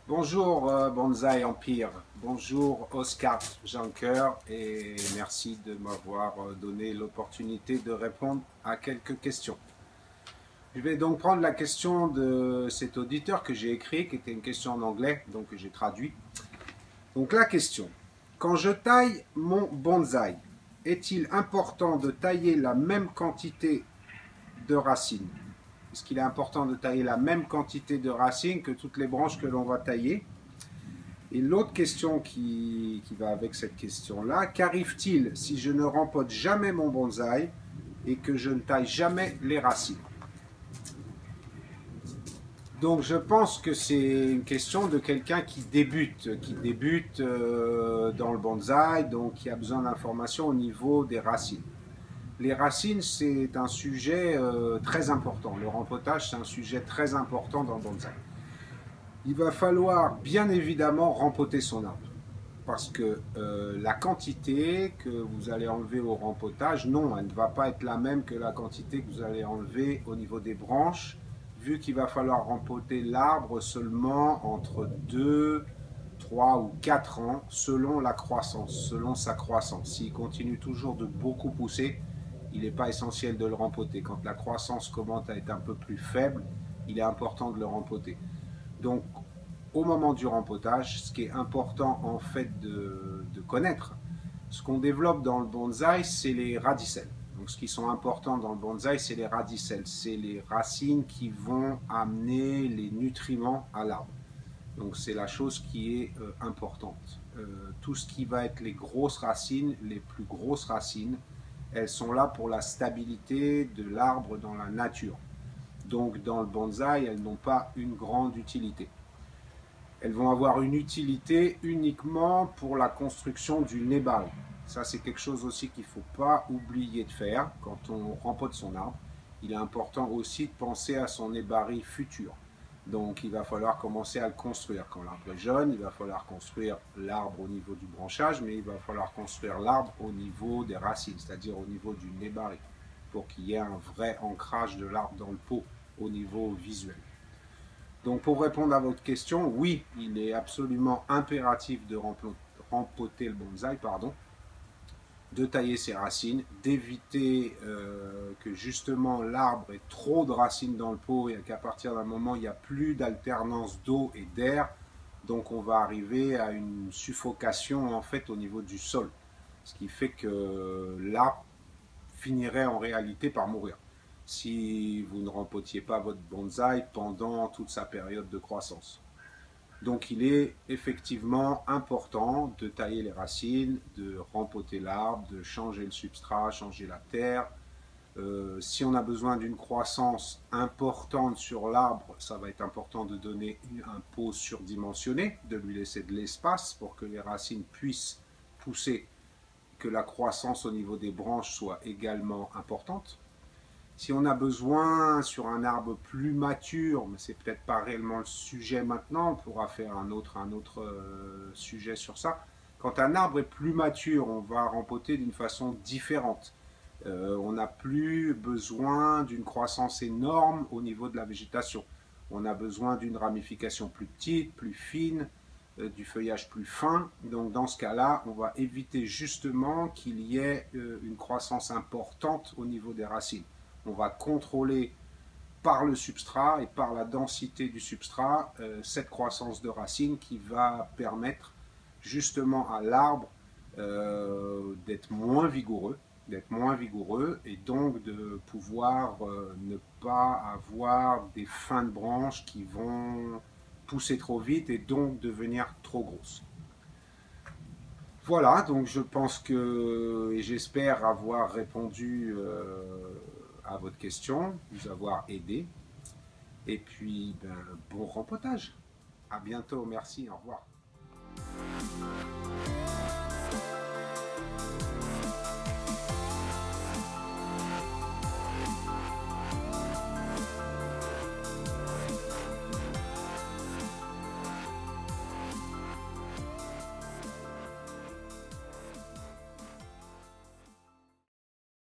Bonjour Bonsaï Empire, bonjour Oscar Janker et merci de m'avoir donné l'opportunité de répondre à quelques questions. Je vais donc prendre la question de cet auditeur que j'ai écrit, qui était une question en anglais, donc que j'ai traduit. Donc la question, quand je taille mon bonsaï, est-il important de tailler la même quantité de racines? Est-ce qu'il est important de tailler la même quantité de racines que toutes les branches que l'on va tailler? Et l'autre question qui va avec cette question-là, qu'arrive-t-il si je ne rempote jamais mon bonsaï et que je ne taille jamais les racines? Donc je pense que c'est une question de quelqu'un qui débute dans le bonsaï, donc qui a besoin d'informations au niveau des racines. Les racines, c'est un sujet très important. Le rempotage, c'est un sujet très important dans le bonsaï. Il va falloir bien évidemment rempoter son arbre. Parce que la quantité que vous allez enlever au rempotage, non, elle ne va pas être la même que la quantité que vous allez enlever au niveau des branches, vu qu'il va falloir rempoter l'arbre seulement entre 2, 3 ou 4 ans, selon la croissance, selon sa croissance. S'il continue toujours de beaucoup pousser, il n'est pas essentiel de le rempoter. Quand la croissance commence à être un peu plus faible, il est important de le rempoter. Donc, au moment du rempotage, ce qui est important en fait de connaître, ce qu'on développe dans le bonsaï, c'est les radicelles. Donc, ce qui sont importants dans le bonsaï, c'est les radicelles. C'est les racines qui vont amener les nutriments à l'arbre. Donc, c'est la chose qui est importante. Tout ce qui va être les grosses racines, les plus grosses racines, elles sont là pour la stabilité de l'arbre dans la nature. Donc, dans le bonsaï, elles n'ont pas une grande utilité. Elles vont avoir une utilité uniquement pour la construction du nébari. Ça, c'est quelque chose aussi qu'il ne faut pas oublier de faire quand on rempote son arbre. Il est important aussi de penser à son nébari futur. Donc, il va falloir commencer à le construire. Quand l'arbre est jeune, il va falloir construire l'arbre au niveau du branchage, mais il va falloir construire l'arbre au niveau des racines, c'est-à-dire au niveau du nébari, pour qu'il y ait un vrai ancrage de l'arbre dans le pot au niveau visuel. Donc pour répondre à votre question, oui, il est absolument impératif de rempoter le bonsaï, de tailler ses racines, d'éviter que justement l'arbre ait trop de racines dans le pot et qu'à partir d'un moment il n'y a plus d'alternance d'eau et d'air, donc on va arriver à une suffocation en fait au niveau du sol, ce qui fait que l'arbre finirait en réalité par mourir si vous ne rempotiez pas votre bonsaï pendant toute sa période de croissance. Donc il est effectivement important de tailler les racines, de rempoter l'arbre, de changer le substrat, changer la terre. Si on a besoin d'une croissance importante sur l'arbre, ça va être important de donner un pot surdimensionné, de lui laisser de l'espace pour que les racines puissent pousser, que la croissance au niveau des branches soit également importante. Si on a besoin sur un arbre plus mature, mais c'est peut-être pas réellement le sujet maintenant, on pourra faire un autre sujet sur ça. Quand un arbre est plus mature, on va rempoter d'une façon différente. On n'a plus besoin d'une croissance énorme au niveau de la végétation. On a besoin d'une ramification plus petite, plus fine, du feuillage plus fin. Donc dans ce cas-là, on va éviter justement qu'il y ait une croissance importante au niveau des racines. On va contrôler par le substrat et par la densité du substrat cette croissance de racines qui va permettre justement à l'arbre d'être moins vigoureux et donc de pouvoir ne pas avoir des fins de branches qui vont pousser trop vite et donc devenir trop grosses. Voilà, donc je pense que, et j'espère avoir répondu à votre question, vous avoir aidé. Et puis, bon rempotage. À bientôt, merci, au revoir.